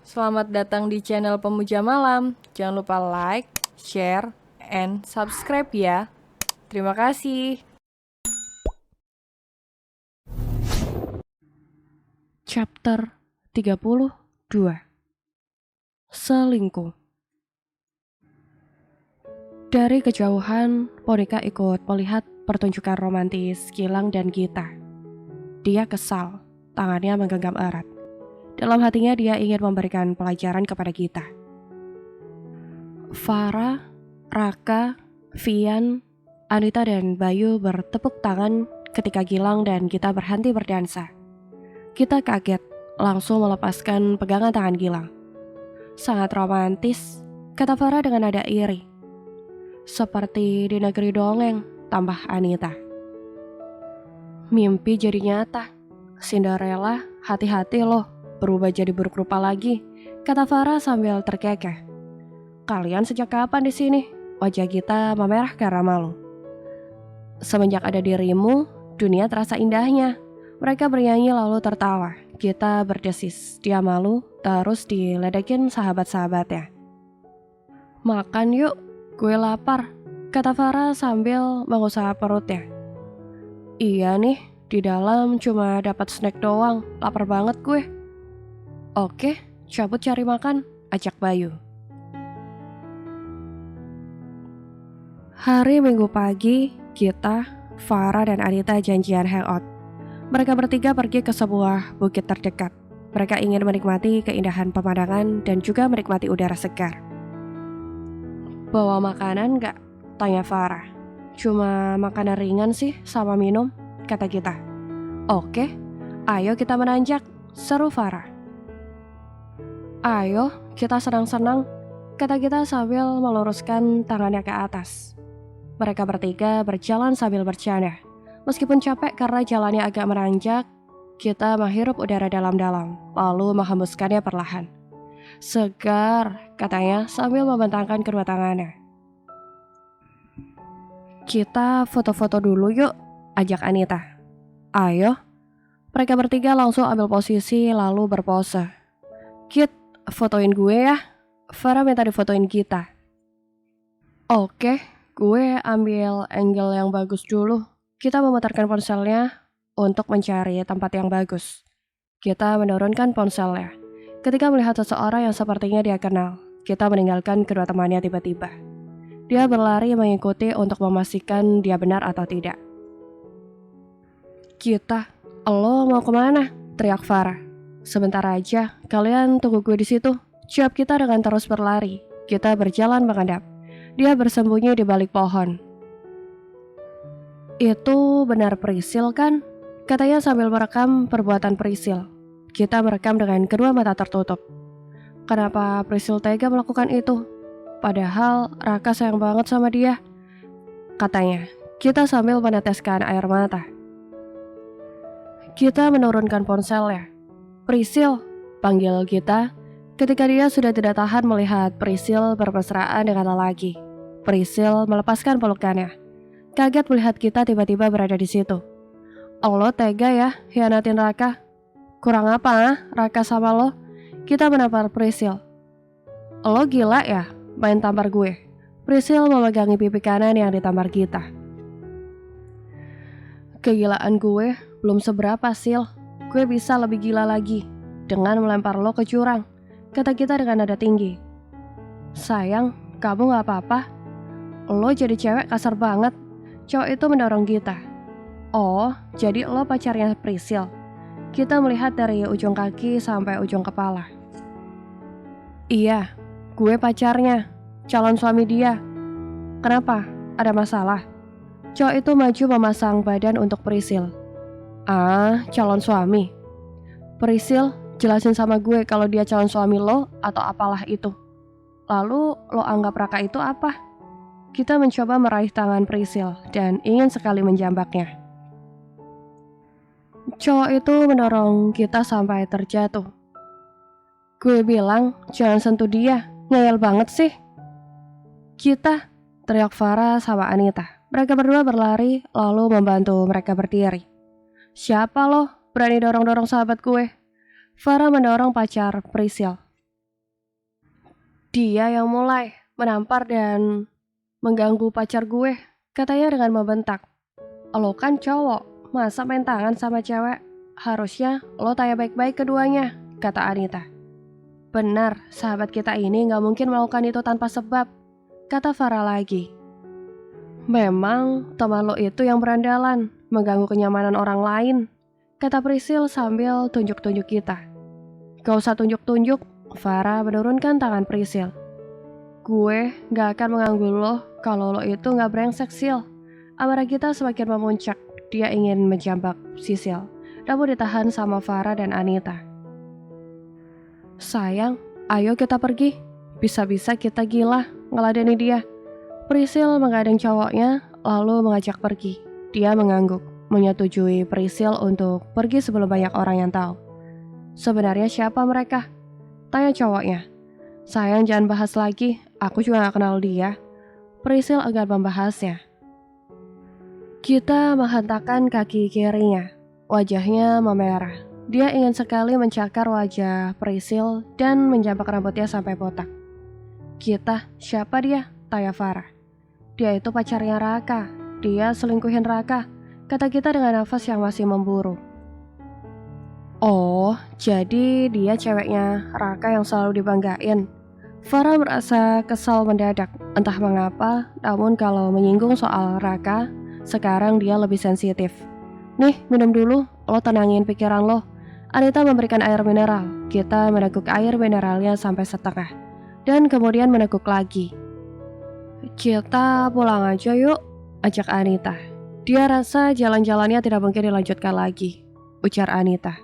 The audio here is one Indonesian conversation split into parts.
Selamat datang di channel Pemuja Malam. Jangan lupa like, share, and subscribe ya. Terima kasih. Chapter 32. Selingkuh. Dari kejauhan, Monica ikut melihat pertunjukan romantis Gilang dan Gita. Dia kesal, tangannya menggenggam erat. Dalam hatinya dia ingin memberikan pelajaran kepada Gita. Farah, Raka, Vian, Anita dan Bayu bertepuk tangan ketika Gilang dan Gita berhenti berdansa. Kita kaget, langsung melepaskan pegangan tangan Gilang. Sangat romantis, kata Farah dengan nada iri. Seperti di negeri dongeng, tambah Anita. Mimpi jadi nyata. Cinderella, hati-hati loh, berubah jadi buruk rupa lagi, kata Farah sambil terkekeh. Kalian sejak kapan di sini? Wajah Gita memerah karena malu. Semenjak ada dirimu, dunia terasa indahnya. Mereka bernyanyi lalu tertawa. Gita berdesis, dia malu, terus diledekin sahabat-sahabatnya. Makan yuk, gue lapar, kata Farah sambil mengusaha perutnya. Iya nih, di dalam cuma dapat snack doang, lapar banget gue. Oke, cabut cari makan, ajak Bayu. Hari Minggu pagi, Gita, Farah dan Anita janjian hangout. Mereka bertiga pergi ke sebuah bukit terdekat. Mereka ingin menikmati keindahan pemandangan dan juga menikmati udara segar. Bawa makanan gak? Tanya Farah. Cuma makanan ringan sih sama minum, kata Gita. Oke, ayo kita menanjak, seru Farah. Ayo, kita senang-senang, kata Gita sambil meluruskan tangannya ke atas. Mereka bertiga berjalan sambil bercanda. Meskipun capek karena jalannya agak menanjak, Gita menghirup udara dalam-dalam, lalu menghembuskannya perlahan. Segar, katanya sambil membentangkan kedua tangannya. Kita foto-foto dulu yuk, ajak Anita. Ayo. Mereka bertiga langsung ambil posisi lalu berpose. Git, fotoin gue ya. Farah minta difotoin Gita. Oke, gue ambil angle yang bagus dulu. Kita memutarkan ponselnya untuk mencari tempat yang bagus. Kita menurunkan ponselnya. Ketika melihat seseorang yang sepertinya dia kenal, kita meninggalkan kedua temannya tiba-tiba. Dia berlari mengikuti untuk memastikan dia benar atau tidak. Kita, lo mau kemana? Teriak Farah. Sebentar aja, kalian tunggu gue di situ. Jawab kita dengan terus berlari. Kita berjalan menghadap. Dia bersembunyi di balik pohon. Itu benar Prisil kan? Katanya sambil merekam perbuatan Prisil. Kita merekam dengan kedua mata tertutup. Kenapa Prisil tega melakukan itu? Padahal Raka sayang banget sama dia, katanya. Kita sambil meneteskan air mata. Kita menurunkan ponselnya. Prisil, panggil kita ketika dia sudah tidak tahan melihat Prisil bermesraan dengan lelaki. Prisil melepaskan pelukannya. Kaget melihat kita tiba-tiba berada di situ. Allah tega ya, hianatin Raka. Kurang apa, Raka sama lo? Kita menampar Prisil. Lo gila ya, main tampar gue. Prisil memegangi pipi kanan yang ditampar kita. Kegilaan gue belum seberapa, Sil. Gue bisa lebih gila lagi dengan melempar lo ke jurang, kata kita dengan nada tinggi. Sayang, kamu gak apa-apa. Lo jadi cewek kasar banget. Cowok itu mendorong kita. Oh, jadi lo pacarnya Prisil. Kita melihat dari ujung kaki sampai ujung kepala. Iya, gue pacarnya, calon suami dia. Kenapa? Ada masalah? Cowok itu maju memasang badan untuk Prisil. Ah, calon suami. Prisil, jelasin sama gue kalau dia calon suami lo atau apalah itu. Lalu lo anggap Raka itu apa? Kita mencoba meraih tangan Prisil dan ingin sekali menjambaknya. Cowok itu mendorong kita sampai terjatuh. Gue bilang, jangan sentuh dia, ngeyel banget sih. Kita, teriak Farah sama Anita. Mereka berdua berlari lalu membantu mereka berdiri. Siapa lo? Berani dorong-dorong sahabat gue? Farah mendorong pacar Prisil. Dia yang mulai menampar dan mengganggu pacar gue, katanya dengan membentak. Lo kan cowok, masa main tangan sama cewek? Harusnya lo tanya baik-baik keduanya, kata Anita. Benar, sahabat kita ini gak mungkin melakukan itu tanpa sebab, kata Farah lagi. Memang teman lo itu yang berandalan, mengganggu kenyamanan orang lain, kata Prisil sambil tunjuk-tunjuk kita. Gak usah tunjuk-tunjuk, Farah menurunkan tangan Prisil. Gue gak akan mengganggu lo kalau lo itu gak brengsek, Sil. Amarah kita semakin memuncak. Dia ingin menjambak Sisil, namun ditahan sama Farah dan Anita. Sayang, ayo kita pergi. Bisa-bisa kita gila ngeladeni dia. Prisil menggandeng cowoknya lalu mengajak pergi. Dia mengangguk, menyetujui Prisil untuk pergi sebelum banyak orang yang tahu. Sebenarnya siapa mereka? Tanya cowoknya. Sayang, jangan bahas lagi, aku juga gak kenal dia. Prisil enggan membahasnya. Kita menghentakkan kaki kirinya. Wajahnya memerah. Dia ingin sekali mencakar wajah Prisil dan menjambak rambutnya sampai botak. Kita, siapa dia? Tanya Farah. Dia itu pacarnya Raka. Dia selingkuhin Raka, kata kita dengan nafas yang masih memburu. Oh, jadi dia ceweknya Raka yang selalu dibanggain. Farah merasa kesal mendadak, entah mengapa, namun kalau menyinggung soal Raka, sekarang dia lebih sensitif. Nih, minum dulu, lo tenangin pikiran lo. Anita memberikan air mineral, kita meneguk air mineralnya sampai setengah, dan kemudian meneguk lagi. Kita pulang aja yuk, ajak Anita. Dia rasa jalan-jalannya tidak mungkin dilanjutkan lagi, ujar Anita.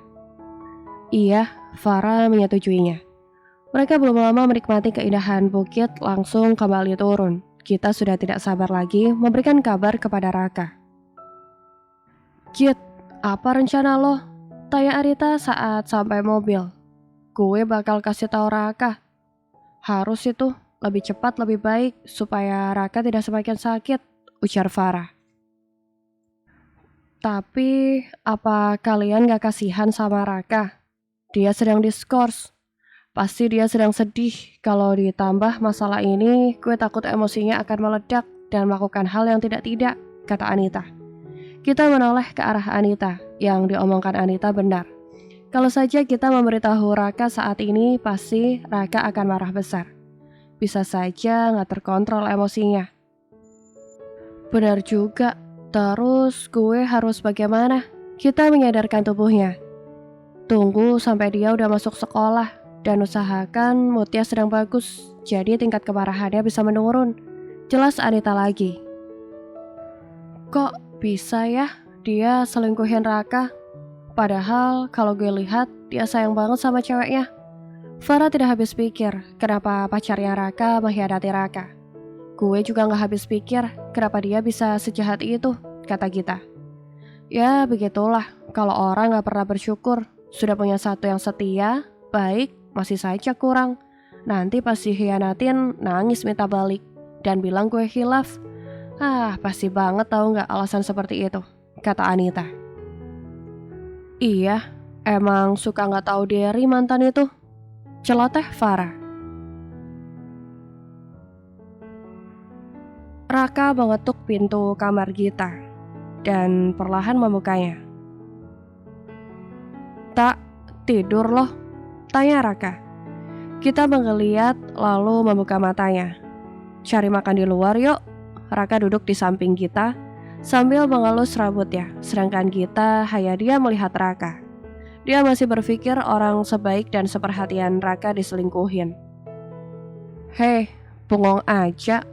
Iya, Farah menyetujuinya. Mereka belum lama menikmati keindahan bukit langsung kembali turun. Kita sudah tidak sabar lagi memberikan kabar kepada Raka. Kit, apa rencana lo? Tanya Arita saat sampai mobil. Gue bakal kasih tahu Raka. Harus itu, lebih cepat lebih baik supaya Raka tidak semakin sakit, ujar Farah. Tapi, apa kalian gak kasihan sama Raka? Dia sedang diskors. Pasti dia sedang sedih. Kalau ditambah masalah ini, gue takut emosinya akan meledak dan melakukan hal yang tidak-tidak, kata Anita. Kita menoleh ke arah Anita. Yang diomongkan Anita benar. Kalau saja kita memberitahu Raka saat ini, pasti Raka akan marah besar. Bisa saja gak terkontrol emosinya. Benar juga. Terus gue harus bagaimana? Kita menyadarkan tubuhnya. Tunggu sampai dia udah masuk sekolah dan usahakan moodnya sedang bagus, jadi tingkat kemarahannya bisa menurun. Jelas Anita lagi. Kok bisa ya dia selingkuhin Raka? Padahal kalau gue lihat dia sayang banget sama ceweknya. Farah tidak habis pikir kenapa pacarnya Raka mengkhianati Raka. Gue juga gak habis pikir kenapa dia bisa sejahat itu, kata kita. Ya begitulah, kalau orang gak pernah bersyukur. Sudah punya satu yang setia, baik, masih saja kurang. Nanti pas dikhianatin, nangis minta balik. Dan bilang gue khilaf. Pasti banget tahu gak alasan seperti itu, kata Anita. Iya, emang suka gak tahu diri mantan itu, celoteh Farah. Raka mengetuk pintu kamar kita dan perlahan membukanya. Tak, tidur loh, tanya Raka. Kita menggeliat lalu membuka matanya. Cari makan di luar yuk. Raka duduk di samping kita sambil mengelus rambutnya, sedangkan kita hanya dia melihat Raka. Dia masih berpikir orang sebaik dan seperhatian Raka diselingkuhin. Hei, bengong aja.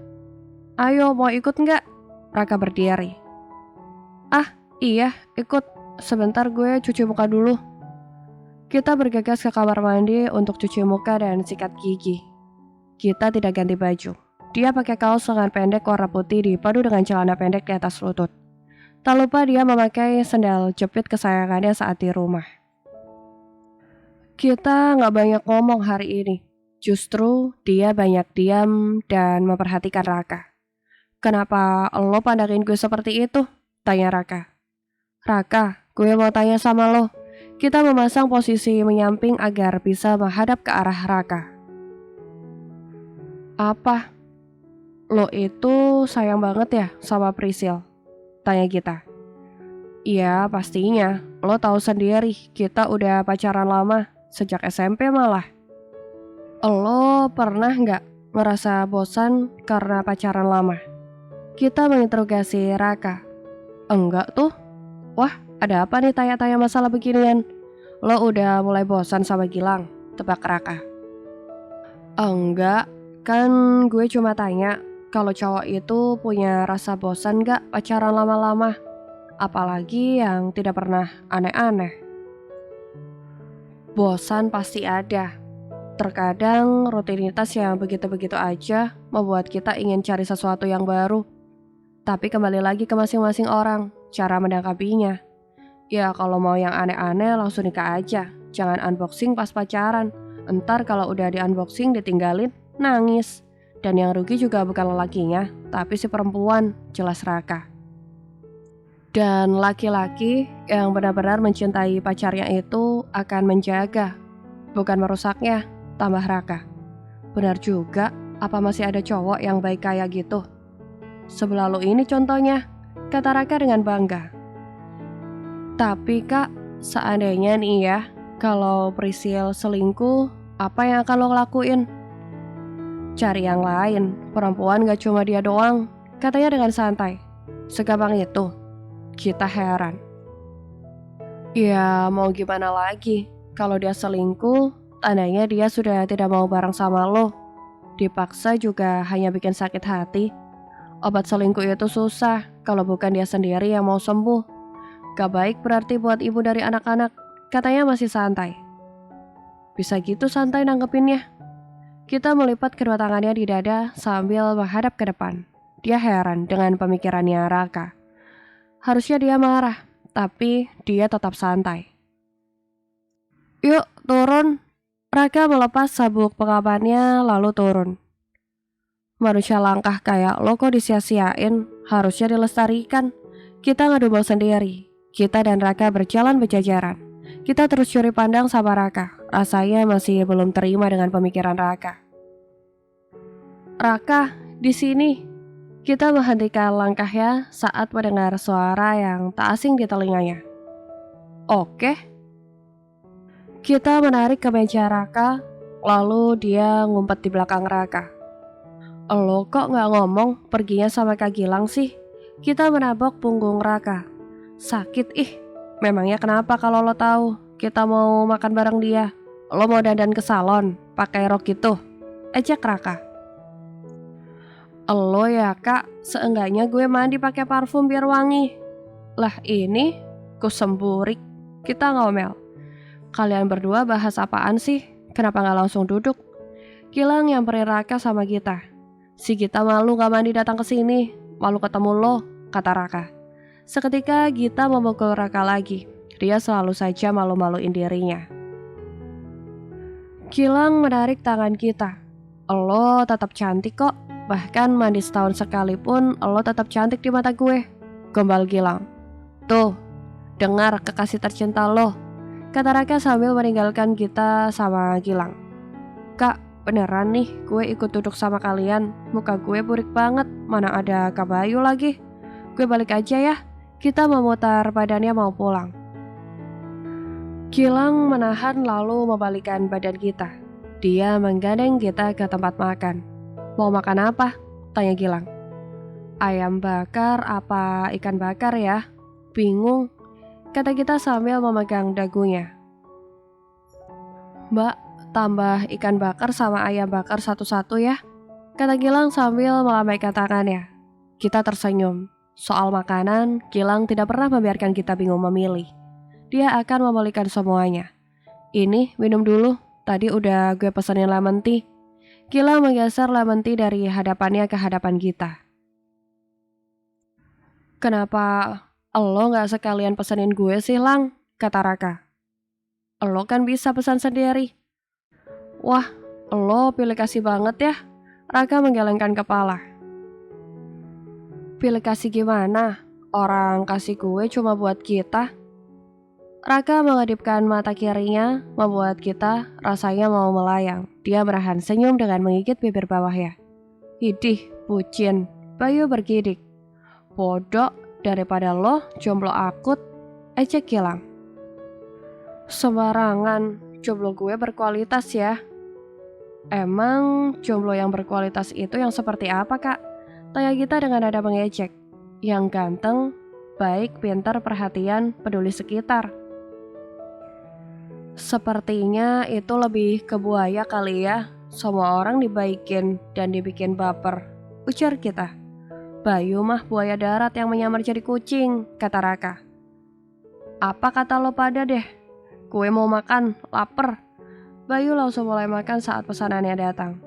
Ayo mau ikut nggak? Raka berdiri. Iya, ikut. Sebentar gue cuci muka dulu. Kita bergegas ke kamar mandi untuk cuci muka dan sikat gigi. Kita tidak ganti baju. Dia pakai kaos lengan pendek warna putih dipadu dengan celana pendek di atas lutut. Tak lupa dia memakai sendal jepit kesayangannya saat di rumah. Kita gak banyak ngomong hari ini. Justru dia banyak diam dan memperhatikan Raka. Kenapa lo pandangin gue seperti itu? Tanya Raka. Raka, gue mau tanya sama lo. Kita memasang posisi menyamping agar bisa menghadap ke arah Raka. Apa? Lo itu sayang banget ya sama Prisil? Tanya Gita. Iya pastinya, lo tahu sendiri kita udah pacaran lama, sejak SMP malah. Lo pernah nggak merasa bosan karena pacaran lama? Kita menginterogasi Raka. Enggak tuh. Wah, ada apa nih tanya-tanya masalah beginian? Lo udah mulai bosan sama Gilang, tebak Raka. Enggak, kan gue cuma tanya kalau cowok itu punya rasa bosan gak pacaran lama-lama? Apalagi yang tidak pernah aneh-aneh. Bosan pasti ada. Terkadang rutinitas yang begitu-begitu aja membuat kita ingin cari sesuatu yang baru. Tapi kembali lagi ke masing-masing orang, cara menanggapinya. Ya kalau mau yang aneh-aneh langsung nikah aja. Jangan unboxing pas pacaran. Entar kalau udah di unboxing ditinggalin, nangis. Dan yang rugi juga bukan lelakinya, tapi si perempuan, jelas Raka. Dan laki-laki yang benar-benar mencintai pacarnya itu akan menjaga, bukan merusaknya, tambah Raka. Benar juga, apa masih ada cowok yang baik kayak gitu? Sebelah lo ini contohnya, kata Raka dengan bangga. Tapi kak, seandainya nih ya, kalau Prisil selingkuh, apa yang akan lo lakuin? Cari yang lain, perempuan gak cuma dia doang, katanya dengan santai. Segampang itu, kita heran. Ya mau gimana lagi, kalau dia selingkuh, tandanya dia sudah tidak mau bareng sama lo. Dipaksa juga hanya bikin sakit hati. Obat selingkuh itu susah, kalau bukan dia sendiri yang mau sembuh. Gak baik berarti buat ibu dari anak-anak, katanya masih santai. Bisa gitu santai nanggepinnya. Kita melipat kedua tangannya di dada sambil menghadap ke depan. Dia heran dengan pemikirannya Raka. Harusnya dia marah, tapi dia tetap santai. Yuk turun. Raka melepas sabuk pengamannya lalu turun. Manusia langkah kayak lo kok disia-siain, harusnya dilestarikan. Kita ngedumel sendiri. Kita dan Raka berjalan berjajaran. Kita terus curi pandang sama Raka. Rasanya masih belum terima dengan pemikiran Raka. Raka, di sini. Kita menghentikan langkahnya saat mendengar suara yang tak asing di telinganya. Oke. Kita menarik ke meja Raka, lalu dia ngumpet di belakang Raka. Lo kok gak ngomong perginya sama Kak Gilang sih? Kita menabok punggung Raka. Sakit memangnya kenapa kalau lo tahu kita mau makan bareng dia? Lo mau dandan ke salon, pakai rok gitu? Ejek Raka. Lo ya kak, seenggaknya gue mandi pakai parfum biar wangi. Lah ini, kusemburik. Kita ngomel. Kalian berdua bahas apaan sih? Kenapa gak langsung duduk? Gilang nyamperin Raka sama Gita. Si Gita malu gak mandi datang ke sini. Malu ketemu lo, kata Raka. Seketika Gita memukul Raka lagi. Dia selalu saja malu-maluin dirinya. Gilang menarik tangan Gita. Lo tetap cantik kok. Bahkan mandi setahun sekalipun lo tetap cantik di mata gue, gombal Gilang. Tuh, dengar kekasih tercinta lo, kata Raka sambil meninggalkan Gita sama Gilang. Kak, beneran nih gue ikut duduk sama kalian. Muka gue burik banget, mana ada Kak Bayu lagi. Gue balik aja ya, kita memutar badannya mau pulang. Gilang menahan lalu membalikkan badan Gita. Dia menggandeng Gita ke tempat makan. Mau makan apa? Tanya Gilang. Ayam bakar apa ikan bakar ya? Bingung, kata Gita sambil memegang dagunya. Mbak, tambah ikan bakar sama ayam bakar satu-satu ya, kata Gilang sambil melambaikan tangannya. Kita tersenyum. Soal makanan, Gilang tidak pernah membiarkan kita bingung memilih. Dia akan membelikan semuanya. Ini minum dulu, tadi udah gue pesenin lemon tea. Gilang menggeser lemon tea dari hadapannya ke hadapan Gita. Kenapa lo gak sekalian pesenin gue sih, Lang? Kata Raka. Lo kan bisa pesan sendiri. Wah, lo pilih kasih banget ya. Raka menggelengkan kepala. Pilih kasih gimana? Orang kasih gue cuma buat kita. Raka mengedipkan mata kirinya, membuat kita rasanya mau melayang. Dia menahan senyum dengan menggigit bibir bawahnya. Idih, bucin. Bayu bergidik. Bodoh, daripada lo jomblo akut, ejek Gilang. Sembarangan, jomblo gue berkualitas ya. Emang jomblo yang berkualitas itu yang seperti apa, Kak? Tanya kita dengan nada mengejek. Yang ganteng, baik, pintar, perhatian, peduli sekitar. Sepertinya itu lebih ke buaya kali ya. Semua orang dibaikin dan dibikin baper, ujar kita. Bayu mah buaya darat yang menyamar jadi kucing, kata Raka. Apa kata lo pada deh? Gue mau makan, lapar. Bayu langsung mulai makan saat pesanannya datang.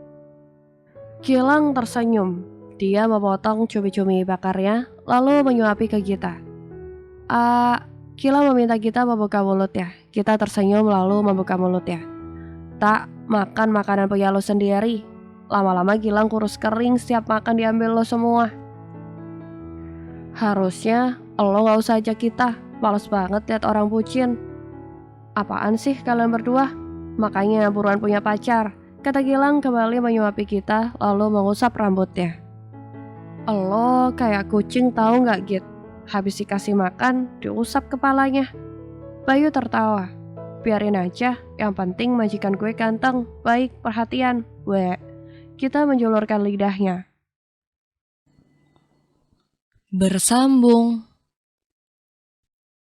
Gilang tersenyum. Dia memotong cumi-cumi bakarnya, lalu menyuapi ke kita. Gilang meminta kita membuka mulutnya. Kita tersenyum lalu membuka mulutnya. Tak, makan makanan punya lo sendiri. Lama-lama Gilang kurus kering, setiap makan diambil lo semua. Harusnya lo gak usah ajak kita. Males banget lihat orang bucin. Apaan sih kalian berdua? Makanya buruan punya pacar, kata Gilang kembali menyuapi kita lalu mengusap rambutnya. Lo kayak kucing tahu nggak Git? Habis dikasih makan, diusap kepalanya. Bayu tertawa. Biarin aja, yang penting majikan gue ganteng, baik, perhatian. Kita menjulurkan lidahnya. Bersambung.